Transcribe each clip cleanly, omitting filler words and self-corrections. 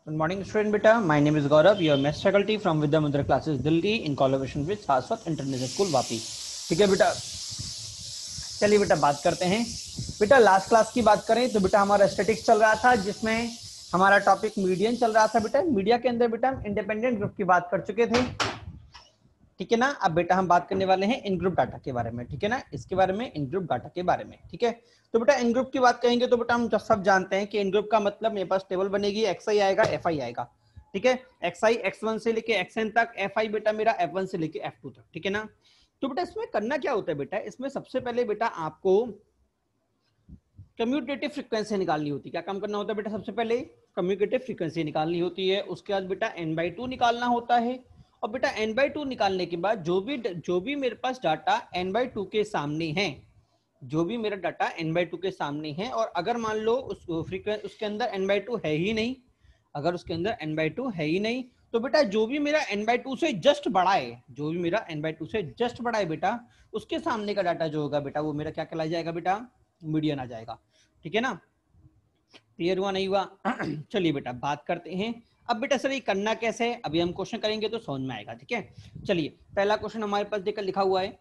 Good morning, student beta. My name is Gaurav, your maths faculty from Vidya Mudra classes Delhi in collaboration with Saraswat International School Vapi. ठीक है बेटा, चलिए बेटा बात करते हैं। बेटा लास्ट क्लास की बात करें तो बेटा हमारा स्टैटिक्स चल रहा था, जिसमें हमारा टॉपिक मीडियन चल रहा था। बेटा मीडिया के अंदर बेटा हम इंडिपेंडेंट ग्रुप की बात कर चुके थे, ठीक है ना। अब बेटा हम बात करने वाले हैं इन ग्रुप डाटा के बारे में, ठीक है ना, इसके बारे में, इन ग्रुप डाटा के बारे में, ठीक है। तो बेटा इन ग्रुप की बात करेंगे तो बेटा हम सब जानते हैं कि इन ग्रुप का मतलब मेरे पास टेबल बनेगी, xi आएगा, fi आएगा, ठीक है। xi x1 से लेके xn तक, fi बेटा मेरा f1 से लेके f2 तक, ठीक है ना। तो बेटा इसमें करना क्या होता है बेटा, इसमें सबसे पहले बेटा आपको कम्यूटेटिव फ्रीक्वेंसी निकालनी होती है। क्या काम करना होता है बेटा, सबसे पहले कम्यूटेटिव फ्रीक्वेंसी निकालनी होती है। उसके बाद बेटा n/2 निकालना होता है, और बेटा n/2 निकालने के बाद जो भी मेरे पास डाटा n/2 के सामने है, जो भी मेरा डाटा n/2 के सामने है, और अगर मान लो उसके अंदर n/2 है ही नहीं, अगर उसके अंदर n/2 है ही नहीं, तो बेटा जो भी मेरा n/2 से जस्ट बड़ा है, जो भी मेरा n/2 से जस्ट बड़ा है बेटा, उसके सामने का डाटा जो होगा बेटा वो मेरा क्या कहलाया जाएगा बेटा, मीडियन आ जाएगा, ठीक है ना। क्लियर हुआ नहीं हुआ? चलिए बेटा बात करते हैं। अब बेटा सर ये करना कैसे है, अभी हम क्वेश्चन करेंगे तो समझ में आएगा, ठीक है। चलिए पहला क्वेश्चन हमारे पास देखकर लिखा हुआ है,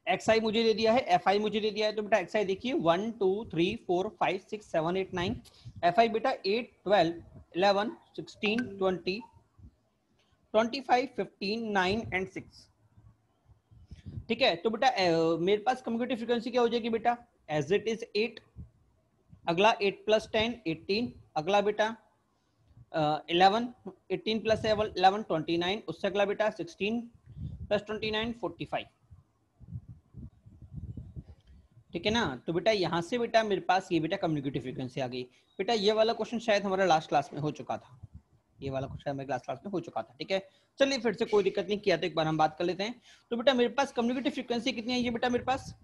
xi मुझे दे दिया है, fi मुझे दे दिया है। तो बेटा xi देखिए 1 2 3 4 5 6 7 8 9, fi बेटा 8 12 11 16 20 25 15 9 एंड 6, ठीक है। तो बेटा मेरे पास कम्यूटेटिव फ्रीक्वेंसी क्या हो जाएगी बेटा, एज इट इज 8, अगला 8 + 10 18, अगला बेटा 11, 18 + 11 29, उससे अगला बेटा 16 + 29 45, ठीक है ना। तो बेटा यहां से बेटा मेरे पास ये बेटा कम्युनिकेटिव फ्रीक्वेंसी आ गई। बेटा ये वाला क्वेश्चन शायद हमारा लास्ट क्लास में हो चुका था, ये वाला क्वेश्चन हमारे लास्ट क्लास में हो चुका था, ठीक है। चलिए फिर से कोई दिक्कत नहीं, किया तो एक बार हम बात कर लेते हैं। तो बेटा मेरे पास कम्युनिकेटिव फ्रीक्वेंसी कितनी है ये बेटा मेरे पास,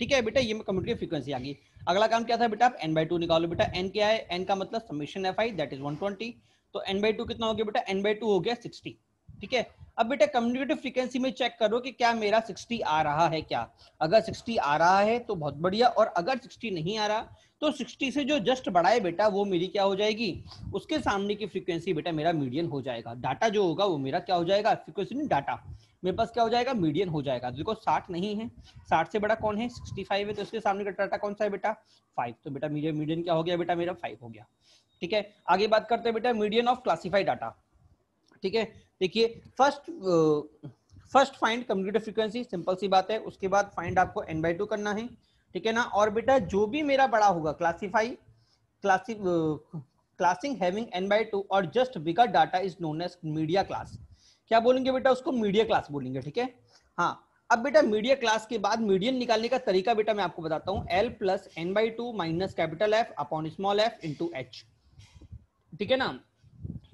ठीक है बेटा ये कम्युनिकेटिव फ्रीक्वेंसी आ गई। अगला काम क्या था बेटा, आप n/2 निकालो। बेटा n क्या है, n का मतलब समेशन fi दैट इज 120, तो n/2 कितना हो गया बेटा, n/2 हो गया 60, ठीक है। अब बेटा कम्युनिकेटिव फ्रीक्वेंसी में चेक करो कि क्या मेरा 60 आ रहा है क्या, अगर 60 आ रहा है तो बहुत बढ़िया, और अगर 60 नहीं आ रहा तो 60 से जो जस्ट बड़ा है बेटा वो मेरी क्या हो जाएगी, उसके सामने की फ्रीक्वेंसी बेटा मेरा मीडियन हो जाएगा। डाटा जो होगा वो मेरा क्या हो जाएगा, फ्रीक्वेंसी नहीं डाटा मेरे पास क्या हो जाएगा, मीडियन हो जाएगा। देखो 60 नहीं है, 60 से बड़ा कौन है, 65 है, तो इसके सामने का डाटा कौन सा है बेटा 5, तो बेटा मीडियन क्या हो गया बेटा मेरा 5 हो गया, ठीक है। आगे बात करते हैं बेटा मीडियन ऑफ क्लासिफाइड डाटा, ठीक है। देखिए first find commutative frequency, simple सी बात है। उसके बाद फाइंड आपको n/2 करना है, ठीक है ना। और बेटा जो भी मेरा बड़ा होगा क्लासिंग हैविंग n/2 और just bigger data is known as median class. क्या बोलेंगे बेटा उसको, मीडिया क्लास बोलेंगे, ठीक है। हाँ अब बेटा मीडिया क्लास के बाद मीडियन निकालने का तरीका बेटा मैं आपको बताता हूं, l + n/2 minus capital F upon small f into h, ठीक है ना,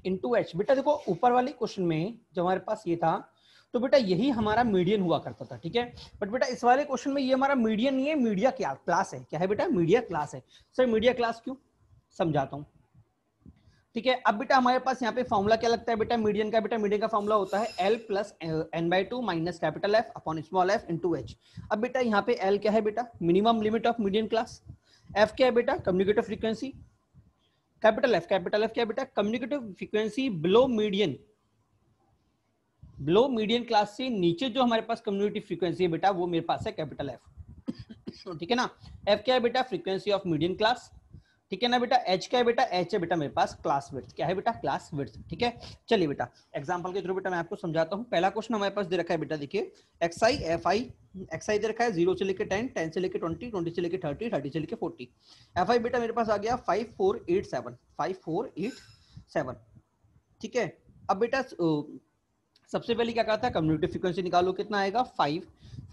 इंटू एच। बेटा देखो ऊपर वाले क्वेश्चन में जब हमारे पास ये था तो बेटा यही हमारा मीडियन हुआ करता था, ठीक है। बट बेटा इस वाले क्वेश्चन में ये हमारा मीडियन नहीं है, मीडिया क्लास है। क्या है बेटा, मीडिया क्लास है। सर मीडिया क्लास क्यों, समझाता हूं, ठीक है। अब बेटा हमारे पास यहाँ पे फॉर्मूला क्या लगता है बेटा मीडियन का, बेटा मीडियन का फॉर्मूला होता है l + n/2 minus capital F upon small f into h। अब बेटा यहाँ पे l क्या है बेटा, minimum limit of median class, f क्या है बेटा, कम्युनिकेटिव फ्रीक्वेंसी, कैपिटल F क्या है बेटा, communicative frequency below median class से नीचे जो हमारे पास कम्युनिकेटिव फ्रीक्वेंसी है बेटा वो मेरे पास है कैपिटल F, ठीक है ना। F क्या है बेटा, फ्रीक्वेंसी ऑफ मीडियन क्लास, ठीक है ना बेटा। H क्या है बेटा, H है बेटा मेरे पास क्लास विड्थ, क्या है बेटा, क्लास विड्थ, ठीक है। चलिए बेटा एग्जांपल के थ्रू बेटा मैं आपको समझाता हूं। पहला क्वेश्चन हमारे पास दे रखा है बेटा, देखिए xi दे रखा है 0 से लेके 10, 10 से लेके 20, 20 से लेके 30, 30 से लेके 40। fi बेटा मेरे पास आ गया 5487, ठीक है। अब बेटा सबसे पहले क्या कहा था, कम्युनिकेटिव फ्रीक्वेंसी निकालो, कितना आएगा 5,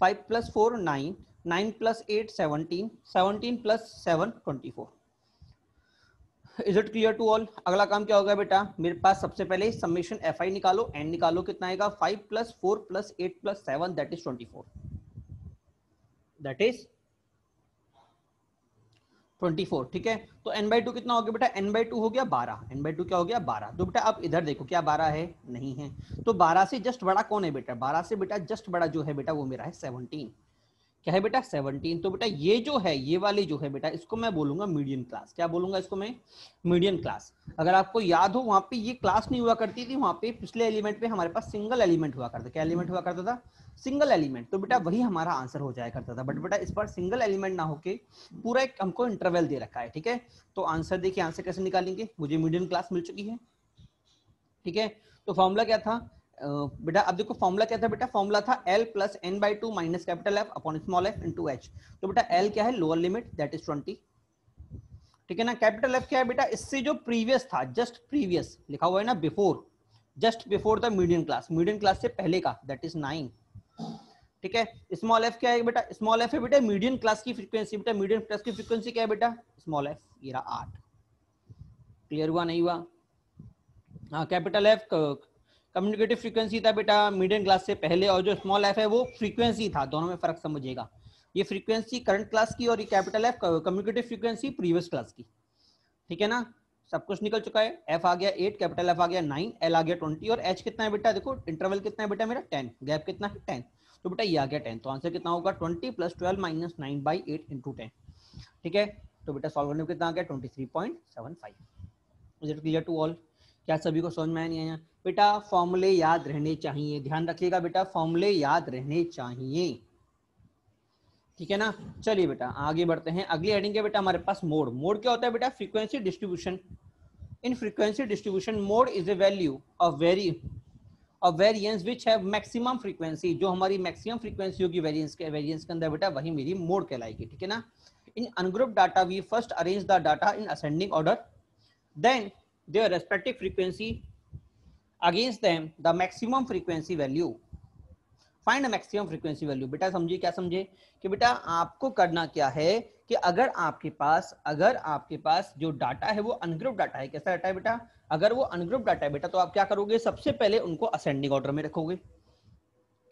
5 + 4 9, 9 + 8 17, 17 + 7 24। Is it clear to all? अगला काम क्या होगा बेटा, मेरे पास सबसे पहले समेशन fi निकालो, n निकालो, कितना आएगा 5 + 4 + 8 + 7 दैट इज 24, दैट इज 24, ठीक है। तो n/2 कितना हो गया बेटा, n/2 हो गया 12, n/2 क्या हो गया 12। तो बेटा अब इधर देखो क्या 12 है, नहीं है, तो 12 से जस्ट बड़ा कौन है बेटा, 12 से बेटा जस्ट बड़ा जो है बेटा वो मेरा है 17, क्या है बेटा 17। तो बेटा ये जो है, ये वाली जो है बेटा, इसको मैं बोलूंगा मीडियन क्लास। क्या बोलूंगा इसको मैं? Median class. अगर आपको याद हो वहां पे ये क्लास नहीं हुआ करती थी, वहां पे पिछले एलिमेंट पे हमारे पास सिंगल एलिमेंट हुआ करता। क्या एलिमेंट हुआ करता था? Single element. तो बेटा वही हमारा आंसर हो जाया करता था। बट बेटा इस बार सिंगल एलिमेंट ना होके पूरा एक हमको इंटरवल दे रखा है, ठीक है। तो आंसर देखिए, आंसर कैसे निकालेंगे? मुझे मीडियन क्लास मिल चुकी है, ठीक है। तो फॉर्मूला क्या था बेटा? अब देखो फॉर्मूला क्या था बेटा? फॉर्मूला था L plus n/2 minus capital F upon small f into h। तो बेटा L क्या है? लोअर लिमिट, दैट इज 20, ठीक है ना। कैपिटल F क्या है बेटा? इससे जो प्रीवियस था, जस्ट प्रीवियस लिखा हुआ है ना, before, just before the median class, median class से पहले का, दैट इज 9, ठीक है। स्मॉल f क्या है बेटा? स्मॉल f है बेटा मीडियन क्लास की फ्रीक्वेंसी। बेटा मीडियन क्लास की फ्रीक्वेंसी क्या है बेटा? स्मॉल f, ये रहा 8। क्लियर हुआ नहीं हुआ? हाँ, कैपिटल एफ कम्युनिकेटिव फ्रीक्वेंसी था बेटा मीडियन क्लास से पहले, और जो स्मॉल एफ है वो फ्रीक्वेंसी था। दोनों में फर्क समझिएगा। ये फ्रीक्वेंसी करंट क्लास की और ये capital F communicative frequency previous class की, ठीक है ना। सब कुछ निकल चुका है। एफ आ गया 8, कैपिटल एफ आ गया 9, एल आ गया 20 और एच कितना है बेटा? देखो इंटरवल कितना है बेटा मेरा? 10। गैप कितना है? 10। तो बेटा ये आ गया 10। तो आंसर कितना होगा? 20 प्लस 12 माइनस 9/8 इंटू 10, ठीक है। तो बेटा सॉल्व करने में कितना आ गया? 23.75। Is it clear to all? क्या सभी को समझ में नहीं आया? बेटा फॉर्मूले याद रहने चाहिए, ध्यान रखिएगा बेटा, फॉर्मूले याद रहने चाहिए, ठीक है ना। चलिए बेटा आगे बढ़ते हैं। अगली हेडिंग है बेटा हमारे पास मोड। मोड क्या होता है बेटा? Frequency distribution. In frequency distribution mode is a value of variance which have maximum frequency. जो हमारी मैक्सिमम फ्रीक्वेंसी होगी वेरिएंस के अंदर बेटा, वही मेरी मोड कहलाएगी, ठीक है ना। In ungroup data we first arrange the data in ascending order, then their respective frequency against them the maximum frequency value, find a maximum frequency value। बेटा समझिए, क्या समझे कि बेटा आपको करना क्या है कि अगर आपके पास जो डाटा है वो अनग्रुप डाटा है। कैसा डाटा है बेटा? अगर वो अनग्रुप डाटा है बेटा, तो आप क्या करोगे? सबसे पहले उनको असेंडिंग ऑर्डर में रखोगे,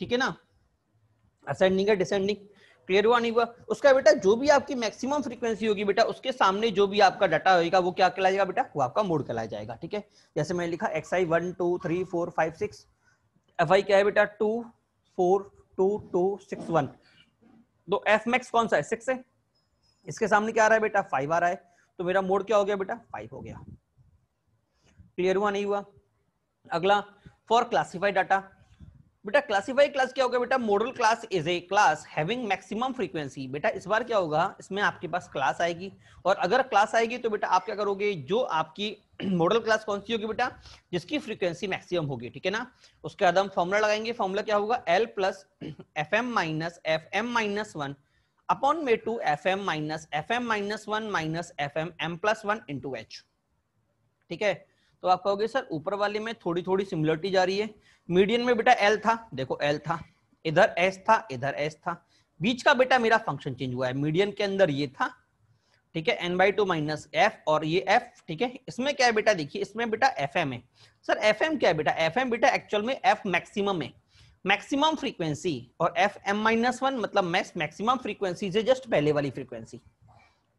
ठीक है ना। असेंडिंग है डिसेंडिंग, क्लियर हुआ नहीं हुआ? उसका बेटा जो भी आपकी मैक्सिमम फ्रीक्वेंसी होगी बेटा, उसके सामने जो भी आपका डाटा होगा वो क्या कहलाएगा बेटा? वो आपका मोड कहलाया जाएगा, ठीक है। जैसे मैंने लिखा xi 1 2 3 4 5 6, fi क्या है बेटा? 2 4 2 2 6 1। तो f max कौन सा है? 6 है। इसके सामने क्या आ रहा है बेटा? 5 आ रहा है। तो मेरा मोड क्या हो गया बेटा? 5 हो गया। क्लियर हुआ नहीं हुआ? अगला फॉर क्लासिफाइड डाटा। बेटा क्लासिफाई क्लास क्या होगा बेटा? Model class is a class having maximum frequency. बेटा इस बार क्या होगा? इसमें आपके पास क्लास आएगी, और अगर क्लास आएगी तो बेटा आप क्या करोगे? जो आपकी मॉडल क्लास कौन सी होगी बेटा? जिसकी फ्रीक्वेंसी मैक्सिमम होगी, ठीक है ना। उसके बाद हम फॉर्मूला लगाएंगे। फॉर्मूला क्या होगा? L plus F M minus 1 upon में 2 F M minus 1 minus F M plus 1 into H, ठीक है। तो आप कहोगे सर ऊपर वाले में थोड़ी थोड़ी सिमिलरिटी जा रही है। मीडियन में बेटा एल था, देखो एल था, इधर एस था, इधर एस था, बीच का बेटा मेरा फंक्शन चेंज हुआ है। मीडियन के अंदर ये था, ठीक है, n/2 माइनस एफ और ये एफ, ठीक है। इसमें क्या है बेटा? देखिए इसमें बेटा एफ एम है। सर एफ एम क्या है बेटा? एफ एम बेटा एक्चुअल में एफ मैक्सिमम है, मैक्सिमम फ्रीक्वेंसी, और एफ एम माइनस 1 मतलब मैक्सिमम फ्रीक्वेंसी से जस्ट पहले वाली फ्रीक्वेंसी,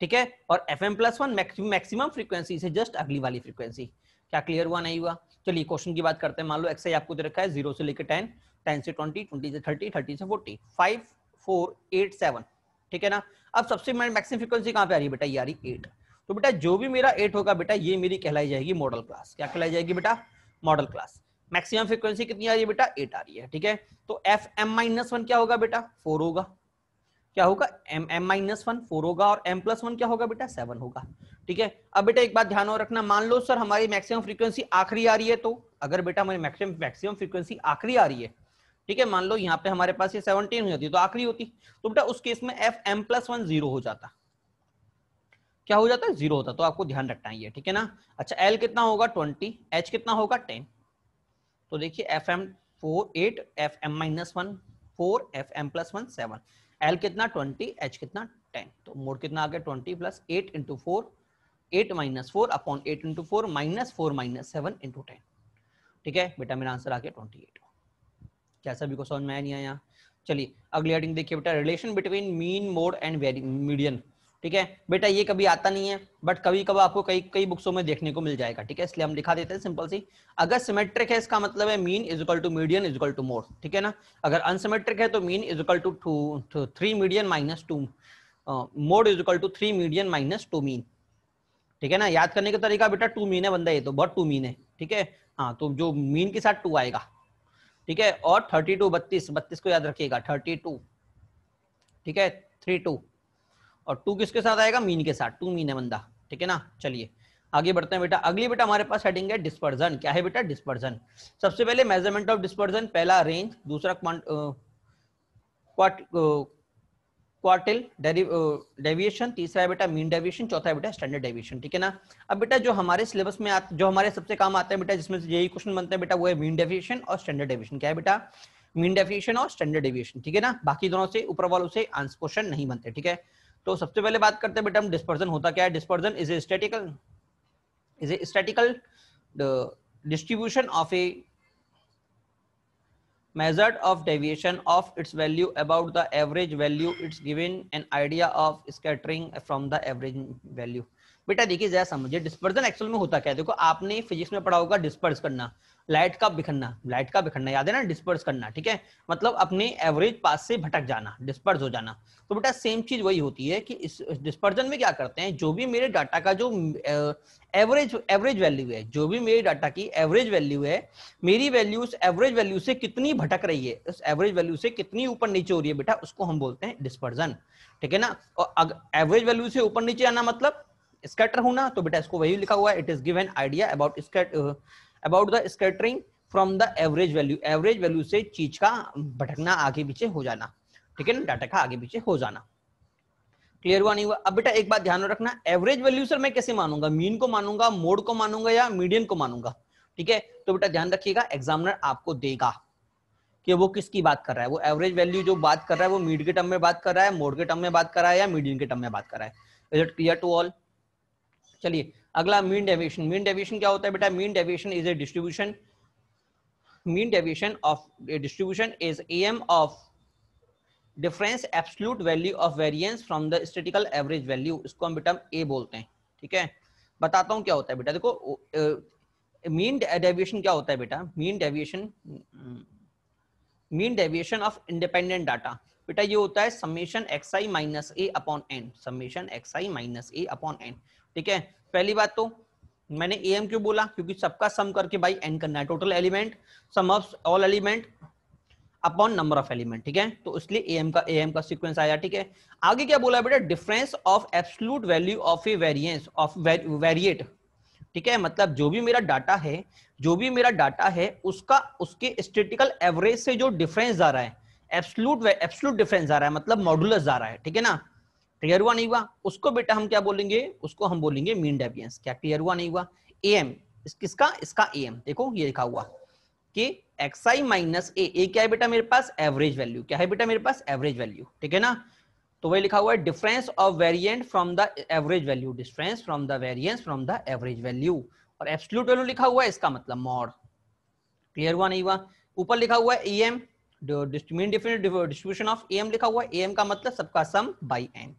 ठीक है। और F M plus 1 maximum frequency से जस्ट अगली वाली फ्रीक्वेंसी। क्या क्लियर हुआ नहीं हुआ? चलिए क्वेश्चन की बात करते हैं। मान लो एक्स आपको दे रखा है 0 से लेकर 10, 10 से 20, 20 से 30, 30 से 40, 5 4 8 7, ठीक है ना। अब सबसे मैक्सिमम फ्रीक्वेंसी कहां पे आ रही है बेटा? ये आ रही 8। तो बेटा जो भी मेरा 8 होगा बेटा, ये मेरी कहलाई जाएगी मॉडल क्लास। क्या कहलाई जाएगी बेटा? Model class. मैक्सिमम फ्रीक्वेंसी कितनी आ रही है बेटा? 8 आ रही है, ठीक है। तो एफ एम माइनस 1 क्या होगा बेटा? 4 होगा। क्या होगा? एम एम माइनस 1 4 होगा, और एम प्लस 1 क्या होगा बेटा? 7 होगा, ठीक है। अब बेटा एक बात ध्यान और रखना, मान लो सर हमारी मैक्सिमम फ्रीक्वेंसी आखिरी आ रही है, तो अगर बेटा हमारी मैक्सिमम फ्रीक्वेंसी आखिरी आ रही है, ठीक है, मान लो यहाँ पे हमारे पास ये 17 हो जाती तो आखिरी होती, तो बेटा उस केस में एफ एम प्लस 1 0 हो जाता। क्या हो जाता है? 0 होता। तो आपको ध्यान रखना है ये, ठीक है ना। अच्छा एल कितना होगा? 20, एच कितना होगा? 10। तो देखिए F M 4 8, F M minus 1 4, F M plus 1 7, L कितना? 20, एच कितना? 10। तो मोड कितना आ गया? 20 plus 8 into 4, 8 minus 4 upon 8 into 4 minus 4 minus 7 into 10, ठीक है बेटा मेरा आंसर आ गया 28। क्या सभी को समझ में आया नहीं आया? चलिए अगली हेडिंग देखिए बेटा, relation between mean mode and median. ठीक है बेटा, ये कभी आता नहीं है बट कभी कभी आपको कई कई बुक्सों में देखने को मिल जाएगा। ठीक है, इसलिए हम दिखा देते हैं सिंपल सी। अगर सिमेट्रिक है इसका मतलब है mean is equal to median is equal to mode. ठीक है ना, अगर अनसिमेट्रिक है तो mean is equal to 3 median minus 2 mode is equal to 3 median minus 2 mean. ठीक है ना, याद करने का तरीका बेटा 2 मीन है बंदा, ये तो बहुत 2 मीन है। ठीक है, हाँ तो जो मीन के साथ 2 आएगा। ठीक है, और 32 32 को याद रखिएगा 32। ठीक है, 32 और 2 किसके साथ आएगा, मीन के साथ, 2 मीन है बंदा। ठीक है ना, चलिए आगे बढ़ते हैं बेटा। अगली बेटा हमारे पास हेडिंग है डिस्पर्जन। क्या है बेटा, डिस्पर्जन। सबसे पहले मेजरमेंट ऑफ डिस्पर्जन, पहला रेंज, दूसरा क्वार्टिल डेविएशन, तीसरा है बेटा मीन डेविएशन, चौथा है बेटा स्टैंडर्ड डेविएशन। ठीक है ना, अब बेटा जो हमारे सिलेबस में जो हमारे सबसे काम आता है बेटा, जिसमें से यही क्वेश्चन बनते हैं बेटा, वो है मीन डेविएशन और स्टैंडर्ड डेविएशन। क्या है बेटा, मीन डेविएशन और स्टैंडर्ड डेविएशन। ठीक है ना, बाकी दोनों से ऊपर वालों से आंसर क्वेश्चन नहीं बनते। ठीक है, तो सबसे पहले बात करते हैं बेटा हम डिस्पर्जन होता क्या है। Dispersion is a statistical distribution of A measured of deviation of its value about the average value, it's given an idea of scattering from the average value। बेटा देखिए जरा समझिए डिस्पर्जन एक्चुअल में होता क्या है। देखो आपने फिजिक्स में पढ़ा होगा डिस्पर्स करना, लाइट का बिखरना याद है ना, डिस्पर्स करना। ठीक है, मतलब अपने एवरेज पास से भटक जाना, डिस्पर्स हो जाना। तो बेटा सेम चीज वही होती है कि इस डिस्पर्जन में क्या करते हैं, जो भी मेरे डाटा का जो एवरेज वैल्यू है, जो भी मेरे डाटा की एवरेज वैल्यू है, मेरी वैल्यू उस एवरेज वैल्यू से कितनी भटक रही है, उस एवरेज वैल्यू से कितनी ऊपर नीचे हो रही है बेटा, उसको हम बोलते हैं डिस्पर्जन। ठीक है ना, और एवरेज वैल्यू से ऊपर नीचे आना मतलब स्कैटर होना, तो बेटा इसको वही लिखा हुआ है, it is given idea about the scattering from the average value से चीज का भटकना, आगे पीछे हो जाना। ठीक है ना, डाटा का आगे पीछे हो जाना। क्लियर हुआ नहीं हुआ। अब बेटा एक बात ध्यान रखना, एवरेज वैल्यू सर मैं कैसे मानूंगा, मीन को मानूंगा, मोड को मानूंगा या मीडियन को मानूंगा। ठीक है, तो बेटा ध्यान रखिएगा एग्जामिनर आपको देगा कि वो किसकी बात कर रहा है, वो एवरेज वैल्यू जो बात कर रहा है वो मीड के टर्म में बात कर रहा है, मोड के टर्म में बात कर रहा है या मीडियन के टर्म में बात कर रहा है। Is it clear to all. चलिए अगला मीन डेविएशन। मीन डेविएशन क्या होता है बेटा, mean deviation is a distribution, mean deviation of distribution is M of difference absolute value of variance from the statical average value, इसको हम बेटा ए बोलते हैं। ठीक है, बताता हूं क्या होता है बेटा। देखो मीन डेविएशन क्या होता है बेटा, mean deviation of independent data बेटा ये होता है summation xi minus a upon n, summation xi minus a upon n. ठीक है, पहली बात तो मैंने एम क्यों बोला, क्योंकि सबका सम करके भाई एन करना है, total element sum of all element upon number of element. ठीक है, तो इसलिए एम का सीक्वेंस आया। ठीक है, आगे क्या बोला बेटा, difference of absolute value of A variance of variate. ठीक है, मतलब जो भी मेरा डाटा है उसका उसके स्टैटिकल एवरेज से जो डिफरेंस आ रहा है, एब्सोल्यूट डिफरेंस आ रहा है, मतलब मॉडुलस आ रहा है। ठीक है ना, क्लियर हुआ नहीं हुआ, उसको बेटा हम क्या बोलेंगे, उसको हम बोलेंगे मीन डेविएंस। क्या क्लियर हुआ नहीं हुआ, एम किसका, इसका एम देखो ये लिखा हुआ कि xi माइनस ए क्या है बेटा मेरे पास, एवरेज वैल्यू। क्या है बेटा मेरे पास, एवरेज वैल्यू। ठीक है ना, तो वही लिखा हुआ है difference of variant from the average value, difference from the variance from the average value, और एब्सोल्यूट वैल्यू लिखा हुआ है, इसका मतलब मॉड। क्लियर हुआ नहीं हुआ, ऊपर लिखा हुआ है M mean distribution of M लिखा हुआ है, एम का मतलब सबका सम बाई एन।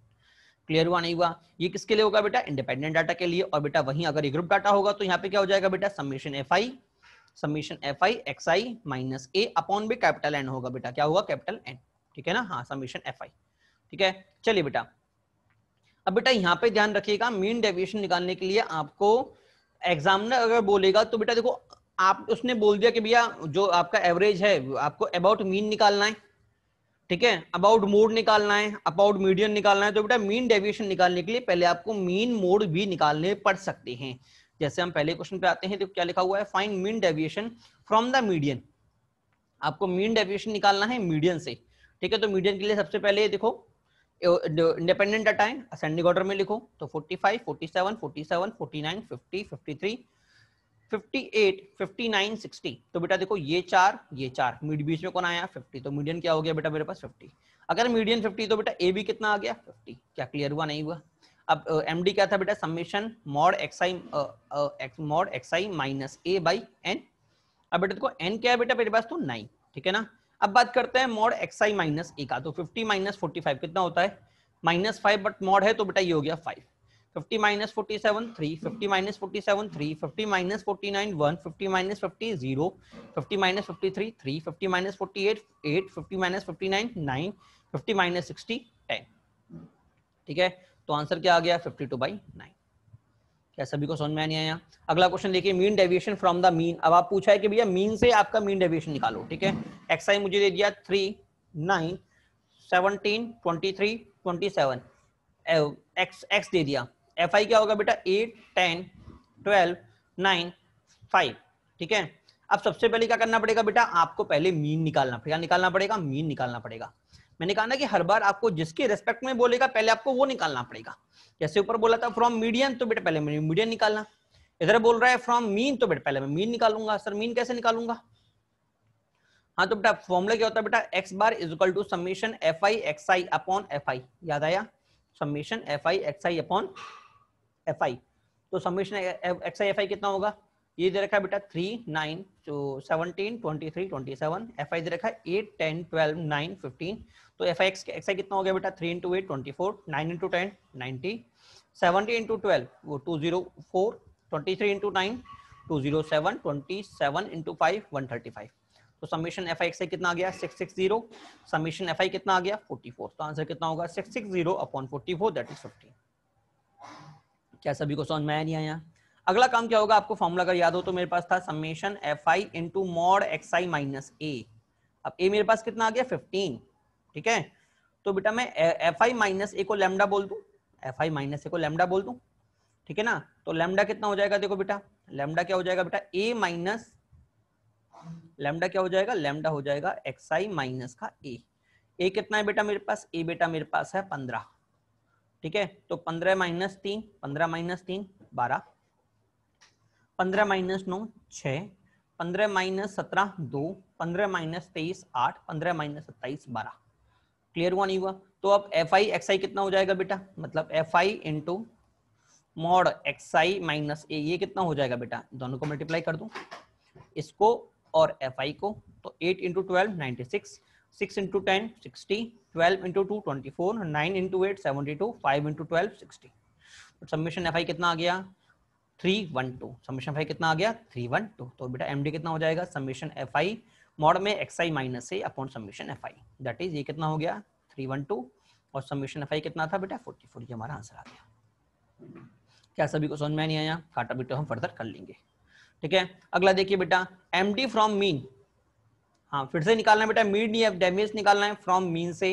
क्लियर हुआ नहीं हुआ, ये किसके लिए होगा बेटा, इंडिपेंडेंट डाटा के लिए। और बेटा वहीं अगर ये ग्रुप डाटा होगा तो यहाँ पे क्या हो जाएगा बेटा, summation fi xi minus a upon भी कैपिटल एन होगा बेटा, क्या होगा, कैपिटल एन। ठीक है ना, हाँ समेशन fi। ठीक है, चलिए बेटा अब बेटा यहाँ पे ध्यान रखिएगा, मीन डेविएशन निकालने के लिए आपको एग्जामिनर अगर बोलेगा तो बेटा देखो आप उसने बोल दिया कि भैया जो आपका एवरेज है आपको अबाउट मीन निकालना है। ठीक है, अबाउट मोड निकालना है, अबाउट मीडियन निकालना है, तो बेटा मीन डेविएशन निकालने के लिए पहले आपको मीन मोड भी निकालने पड़ सकते हैं। जैसे हम पहले क्वेश्चन पे आते हैं तो क्या लिखा हुआ है, find mean deviation from the median. आपको मीन डेविएशन निकालना है मीडियन से। ठीक है, तो मीडियन के लिए सबसे पहले देखो इंडिपेंडेंट डाटा है, असेंडिंग ऑर्डर में लिखो, तो 45 47 47 49 50 53 58 59 60। तो बेटा देखो ये चार मिड बीच में कौन आया, 50, तो मीडियन क्या हो गया बेटा मेरे पास 50। अगर मीडियन 50 तो बेटा ए भी कितना आ गया, 50। क्या क्लियर हुआ नहीं हुआ। अब एमडी क्या था बेटा, summation mod xi minus A by N. अब बेटा देखो एन क्या है बेटा मेरे पास, तो 9। ठीक है ना, अब बात करते हैं मॉड xi माइनस ए का, तो 50 माइनस 45 कितना होता है, -5 बट मॉड है तो बेटा ये हो गया 5। 50 - 47 3, 50 - 47 3, 50 - 49 1, 50 - 50 0, 50 - 53 3, 50 - 48 8, 50 - 59 9, 50 - 60 10। ठीक है, तो आंसर क्या आ गया 52/9। क्या सभी को समझ में नहीं आया? अगला क्वेश्चन देखिए, mean deviation from the mean. अब आप पूछा है कि भैया मीन से आपका मीन डेविएशन निकालो। ठीक है, एक्स आई मुझे दे दिया 3 9 17 23 27, एक्स एक्स दे दिया, एफ आई क्या होगा बेटा 8 10 12 9 5। ठीक है, अब सबसे पहले क्या करना पड़ेगा बेटा, आपको पहले मीन निकालना पड़ेगा, मीन निकालना पड़ेगा। मैंने कहा ना कि हर बार आपको जिसके रेस्पेक्ट में बोलेगा पहले आपको वो निकालना पड़ेगा। जैसे ऊपर बोला था फ्रॉम मीडियन, तो बेटा पहले मीडियन निकालना। इधर बोल रहा है फ्रॉम मीन, तो बेटा पहले मैं मीन निकालूंगा। सर मीन कैसे निकालूंगा? हाँ तो बेटा फॉर्मूला क्या होता है बेटा, x bar is equal to summation f i x i upon f i. याद आया, summation f i x i upon f i. तो summation x i f i कितना होगा, ये दे रखा है बेटा 3 9 17 23 27, एफ आई दे रखा है 8 10 12 9 15। तो एफ आई एक्स आई कितना हो गया बेटा 3 × 8 24, 9 × 10 90, 70 × 12 वो 204, 23 × 9 207, 27 × 5 135। तो समेशन एफ आई एक्स आई कितना आ गया 660, समेशन एफ आई कितना आ गया 44। तो आंसर कितना होगा 660 अपॉन 44 दैट इज 15। क्या सभी को समझ में आया नहीं आया? अगला काम क्या होगा, आपको फॉर्मूला अगर याद हो तो मेरे पास था summation f i into mod x i minus a. अब ए मेरे पास कितना आ गया 15। ठीक है, तो बेटा मैं एफ आई माइनस ए को लैम्डा बोल दूं, एफ आई माइनस ए को लैम्डा बोल दूं। ठीक है ना, तो लैम्डा कितना हो जाएगा, देखो बेटा लैम्डा क्या हो जाएगा बेटा ए माइनस लैम्डा क्या हो जाएगा, लैम्डा हो जाएगा एक्स आई माइनस का ए। ए कितना है बेटा मेरे पास, ए बेटा मेरे पास है 15। ठीक है, तो 15 minus 3, 15 minus 3 12, 15 minus 9 6, 15 minus 17 2, 15 minus 23 8, 15 minus 27 12। Clear हुआ नहीं हुआ? तो अब एफ आई एक्स आई कितना हो जाएगा बेटा, मतलब f i into mod x i minus a, ये कितना हो जाएगा बेटा, दोनों को मल्टीप्लाई कर दूं इसको और एफ आई को, तो 8 × 12 96, 6 × 10 60, 12 × 2 24, 9 × 8 72, 5 × 12 60। तो समेशन एफ आई कितना आ गया 312, समेशन एफ आई कितना आ गया 312। तो बेटा एमडी कितना हो जाएगा समेशन एफ आई मॉड में x i minus a upon summation f I, that is ये कितना हो गया 312 और समेशन एफ आई कितना था बेटा 44। ये हमारा आंसर आ गया। क्या सभी को समझ में नहीं आया? काटा बीटा हम फर्दर कर लेंगे। ठीक है, अगला देखिए बेटा एमडी फ्रॉम मीन। हाँ फिर से निकालना है बेटा, मीन डेविएशन निकालना है फ्रॉम मीन से।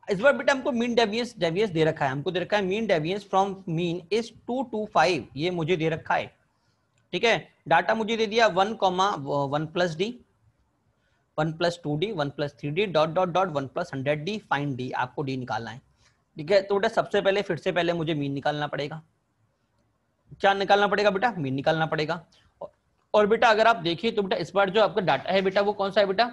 इस बार बेटा हमको मीन डेविएस दे रखा है, हमको दे रखा है मीन डेविएस फ्रॉम मीन इज 225, ये मुझे दे रखा है। ठीक है, डाटा मुझे दे दिया 1, 1 plus D, 1 plus 2d, 1 plus 3d dot dot dot 1 plus 100d, find D, आपको डी निकालना है। ठीक है, तो बेटा सबसे पहले फिर से पहले मुझे मीन निकालना पड़ेगा। क्या निकालना पड़ेगा बेटा, मीन निकालना पड़ेगा। और बेटा अगर आप देखिए तो बेटा इस बार जो आपका डाटा है बेटा वो कौन सा है बेटा,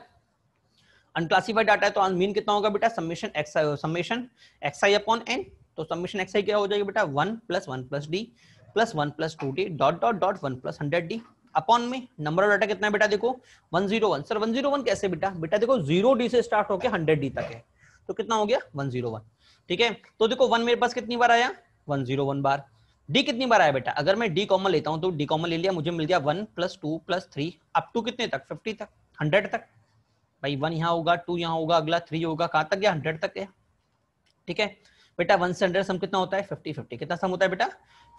अनक्लासिफाइड डाटा है। तो मीन कितना होगा बेटा summation x i upon N. तो समेशन एक्स आई क्या हो जाएगा बेटा 1 plus D plus 1 plus 2d dot dot dot 1 plus 100d upon में नंबर ऑफ डाटा कितना है बेटा, देखो 101। सर 101 कैसे बेटा, बेटा देखो 0d से स्टार्ट होकर 100d तक है, तो कितना हो गया 101। ठीक है, तो देखो 1 मेरे पास कितनी बार आया 101 बार, डी कितनी बार आया बेटा, अगर मैं डी कॉमन लेता हूं तो डी कॉमन ले लिया, मुझे मिल गया 1 प्लस 2 प्लस 3 अप टू कितने तक 50 तक 100 तक। भाई 1 यहाँ होगा 2 यहाँ होगा अगला 3 होगा, कहां तक गया 100 तक गया। ठीक है बेटा 1 से 100 सम कितना होता है 50 50, कितना सम होता है बेटा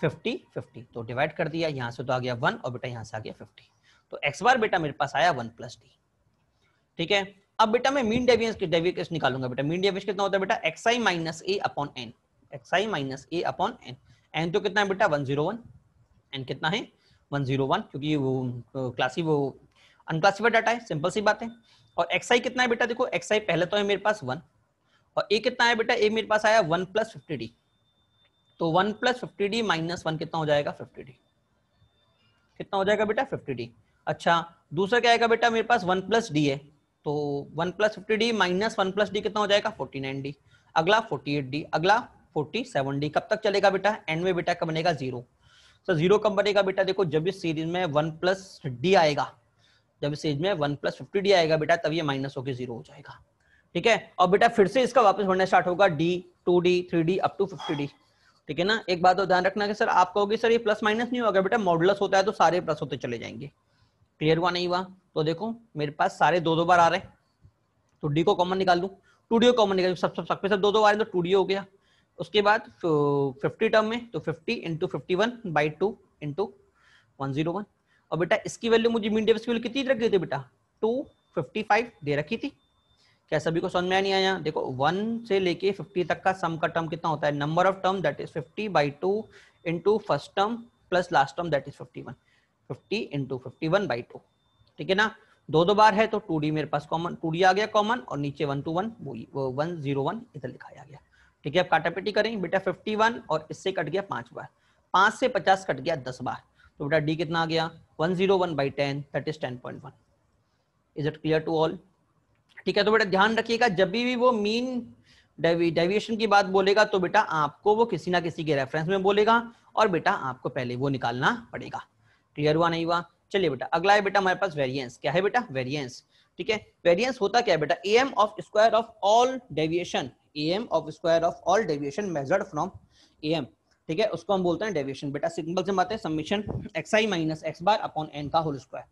50 50। तो डिवाइड कर दिया, यहाँ से तो आ गया 1 और बेटा यहाँ से आ गया 50। तो एक्स बार बेटा मेरे पास आया 1 प्लस डी। ठीक है, अब बेटा मैं मीन डेविएशन निकालूंगा। बेटा मीन डेविएशन कितना होता है बेटा x i minus a upon N, x i minus a upon N. N तो कितना है बेटा 101, एन कितना है 101, क्योंकि वो वो अनक्लासिफाइड डाटा है, सिंपल सी बात है। और एक्स आई कितना है बेटा, देखो एक्स आई पहले तो है मेरे पास 1 और ए कितना है बेटा, ए मेरे पास आया 1 प्लस 50d। तो 1 प्लस 50d माइनस 1 कितना हो जाएगा 50d, कितना हो जाएगा बेटा 50d। अच्छा दूसरा क्या आएगा बेटा, मेरे पास 1 प्लस डी है, तो 1 plus 50d minus 1 plus D कितना हो जाएगा 49d। अगला 48d, अगला 47d। कब तक चलेगा बेटा, एंड में बेटा कब बनेगा 0। तो 0 कब बनेगा बेटा, देखो जब इस सीरीज में 1 प्लस डी आएगा, जब इस सीरीज में 1 प्लस 50d आएगा बेटा तब ये माइनस होकर 0 हो जाएगा। ठीक है। और बेटा फिर से इसका वापस बढ़ना स्टार्ट होगा D, 2D, 3D up to 50D। ठीक है ना। एक बात तो ध्यान रखना कि सर आप कहोगे सर ये प्लस माइनस नहीं होगा, बेटा मॉडुलस होता है तो सारे प्लस होते चले जाएंगे। क्लियर हुआ नहीं हुआ? तो देखो मेरे पास सारे दो दो बार आ रहे हैं, तो डी को कॉमन निकाल दूं, 2D को कॉमन निकाल, सब सब सब 2 आ रहे हैं तो 2D हो गया। उसके बाद 50 टर्म में तो 50 इंटू 51/2 इंटू 101। और बेटा इसकी वैल्यू मुझे मीन डेविस की वैल्यू कितनी रख गई थी बेटा, 255 दे रखी थी। क्या सभी को समझ में नहीं आया? देखो 1 से लेके 50 तक का सम का टर्म कितना होता है, number of term that is 50/2 into first term plus last term that is 51, 50 into 51/2। ठीक है ना। दो दो बार है तो 2D मेरे पास कॉमन, 2D आ गया कॉमन, और नीचे 1 to 1 वो 101 इधर लिखाया गया। ठीक है। अब काटापेटी करें बेटा, 51 और इससे कट गया 5 बार, 5 से 50 कट गया 10 बार, तो बेटा डी कितना आ गया 101/10 that is 10.1। Is it clear to all? ठीक है। तो बेटा ध्यान रखिएगा जब भी वो मीन डेविएशन की बात बोलेगा तो बेटा आपको वो किसी ना किसी के रेफरेंस में बोलेगा, और बेटा आपको पहले वो निकालना पड़ेगा। क्लियर हुआ नहीं हुआ? चलिए बेटा अगला है बेटा हमारे पास वेरिएंस। क्या है बेटा? वेरिएंस। ठीक है। वेरिएंस होता क्या है बेटा, M of square of all deviation, M of square of all deviation measured from M. ठीक है, उसको हम बोलते हैं डेविएशन। बेटा सिंपल से बात है, summation xi minus x bar upon n का होल स्क्वायर।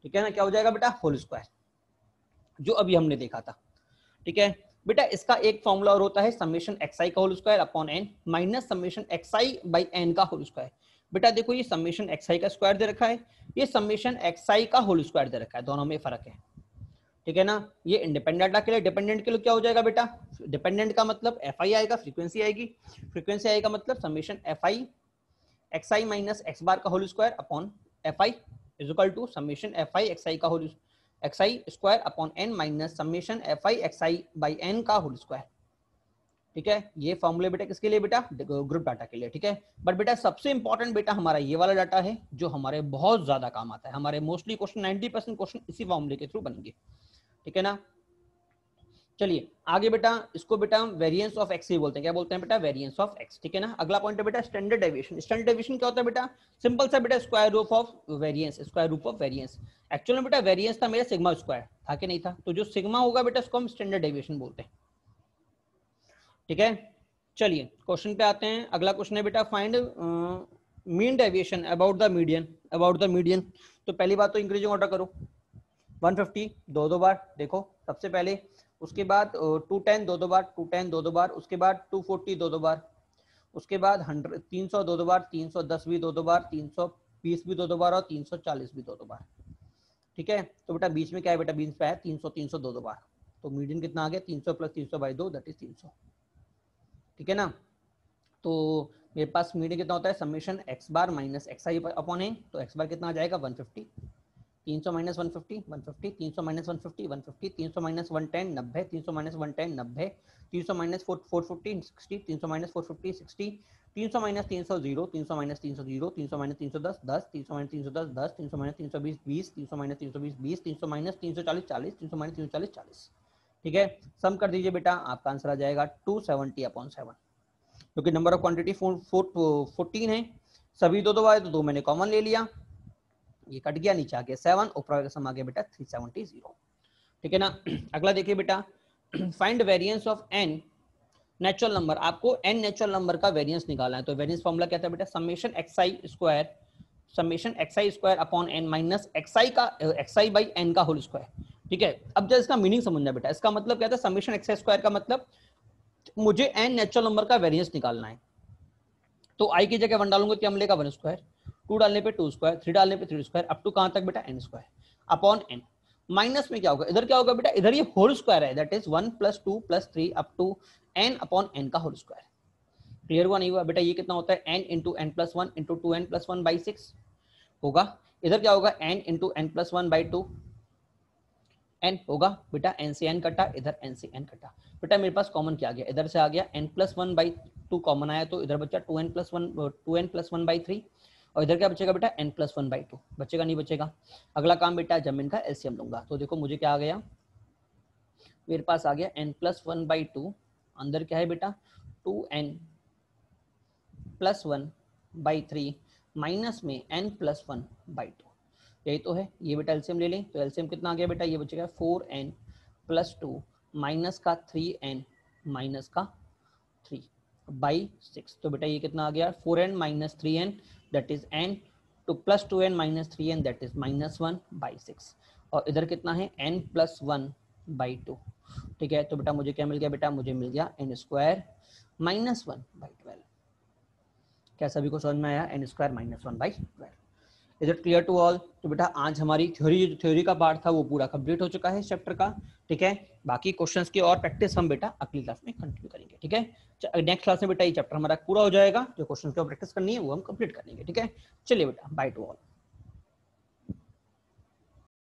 ठीक है ना। क्या हो जाएगा बेटा? होल स्क्वायर, जो अभी हमने देखा था। ठीक है बेटा, इसका एक फॉर्मूला और होता है समेशन xi का whole square upon n minus summation xi by n का होल स्क्वायर। बेटा देखो ये समेशन xi का स्क्वायर दे रखा है, ये समेशन xi का होल स्क्वायर दे रखा है, दोनों में फर्क है। ठीक है ना। ये इंडिपेंडेंट डाटा के लिए, डिपेंडेंट के लिए क्या हो जाएगा बेटा, डिपेंडेंट का मतलब fi आएगा, फ्रीक्वेंसी आएगी, फ्रीक्वेंसी आएगा मतलब summation fi xi minus x bar का whole square upon fi is equal to summation fi xi का whole xi square upon n minus summation fi xi by n का whole square. ठीक है। ये फॉर्मूले बेटा किसके लिए बेटा, ग्रुप डाटा के लिए। ठीक है। बट बेटा सबसे इंपॉर्टेंट बेटा हमारा ये वाला डाटा है जो हमारे बहुत ज्यादा काम आता है, हमारे मोस्टली क्वेश्चन 90% क्वेश्चन इसी फॉर्मूले के थ्रू बनेंगे। ठीक है ना। चलिए आगे बेटा, इसको बेटा वेरिएंस ऑफ एक्स ही बोलते हैं। क्या बोलते हैं बेटा? Variance of x. ठीक है ना। अगला पॉइंट है बेटा स्टैंडर्ड डेविएशन। स्टैंडर्ड डेविएशन क्या होता है बेटा? सिंपल सा बेटा square root of variance, square root of variance. Actually में बेटा वेरिएंस था मेरा सिग्मा स्क्वायर, था कि नहीं था? तो जो सिग्मा होगा बेटा उसको हम स्टैंडर्ड डेविएशन बोलते हैं। ठीक है। चलिए क्वेश्चन पे आते हैं। अगला क्वेश्चन है बेटा find mean deviation about the median, about the median. तो पहली बात तो इंक्रीजिंग ऑर्डर करो, 150 दो दो बार देखो सबसे पहले, उसके बाद 210 दो दो बार, 210 दो दो बार, उसके बाद 240 दो दो बार, उसके बाद 100 300 दो दो बार, 310 भी दो दो बार, 320 भी दो दो बार, और 340 भी दो दो बार। ठीक है। तो बेटा बीच में क्या है बेटा, बीच पे है 300 300 दो दो बार, तो मीडियन कितना आ गया 300 प्लस 300/2 दैट इज 300। ठीक है ना। तो मेरे पास मीडियन कितना होता है, समेशन x बार माइनस xi अपॉन n, तो x बार कितना आ जाएगा 150, 300 minus 150 150, 300 minus 150 150, 300 minus 110 90, 300 minus 110 90, 300 minus 450 60, 300 minus 450 60, 300 minus 300 0, 300 minus 300 0, 300 minus 310 10, 300 minus 310 10, 300 minus 320 20, 300 minus 320 20, 300 minus 340 40, 300 minus 340 40। ठीक है। सम कर दीजिए बेटा, आपका आंसर आ जाएगा 270/7, क्योंकि नंबर ऑफ क्वांटिटी 14 है, सभी दो दो आए तो दो मैंने कॉमन ले लिया, ये कट गया, नीचे आ गया 7, ऊपर का सम आ गया बेटा 370। ठीक है ना। अगला देखिए बेटा, find variance of n natural number. आपको n नेचुरल नंबर का वेरिएंस निकालना है, तो वेरिएंस फॉर्मूला क्या था बेटा, summation xi square upon n minus xi by n का होल स्क्वायर। ठीक है। अब जब इसका मीनिंग समझना बेटा, इसका मतलब क्या था, समेशन xi स्क्वायर का मतलब मुझे n नेचुरल नंबर का वेरिएंस निकालना है, तो i की जगह 1 डालूंगा क्या मिलेगा 1 स्क्वायर, 2 डालने पे 2 स्क्वायर, 3 डालने पे 3 स्क्वायर, अप टू कहां तक बेटा n square upon n। Minus में क्या होगा, इधर क्या होगा बेटा, इधर ये होल स्क्वायर है, that is 1 + 2 + 3 up to n अपॉन n का होल स्क्वायर। क्लियर हुआ नहीं हुआ बेटा? ये कितना होता है n into n plus 1 into 2n + 1/6 होगा। इधर क्या होगा n इंटू n + 1/2 n होगा बेटा, n से n कटा, इधर n से n कटा। बेटा मेरे पास कॉमन क्या आ गया, इधर से आ गया n + 1/2 कॉमन आया, तो इधर बचा 2n + 1/3, और इधर क्या बचेगा बेटा n + 1/2, बचेगा नहीं बचेगा। अगला काम बेटा, जब मैं इनका एलसीएम लूंगा तो देखो मुझे क्या आ गया, मेरे पास आ गया n + 1/2, अंदर क्या है बेटा 2n + 1/3 माइनस में n + 1/2, यही तो है। ये बेटा एलसीएम ले लें, तो एलसीएम कितना आ गया बेटा, ये बचेगा 4n + 2 माइनस का 3n माइनस का 3 बाई 6। तो बेटा ये कितना आ गया 4n minus 3n that is n two plus 2n minus 3n that is -1 by 6 और इधर कितना है n प्लस 1 बाई 2। ठीक है, तो बेटा मुझे क्या मिल गया, बेटा मुझे मिल गया n स्क्वायर माइनस 1 बाई 12। क्या सभी को समझ में आया, n square minus 1 by 12। Is it clear to all. तो बेटा आज हमारी थ्योरी का पार्ट था वो पूरा कंप्लीट हो चुका है इस चैप्टर का। ठीक है, बाकी क्वेश्चंस की और प्रैक्टिस हम बेटा अगली क्लास में कंटिन्यू करेंगे। ठीक है, नेक्स्ट क्लास में बेटा ये चैप्टर हमारा पूरा हो जाएगा, जो क्वेश्चन की प्रैक्टिस करनी है वो हम कंप्लीट करेंगे। ठीक है, चलिए बेटा, बाय टू ऑल।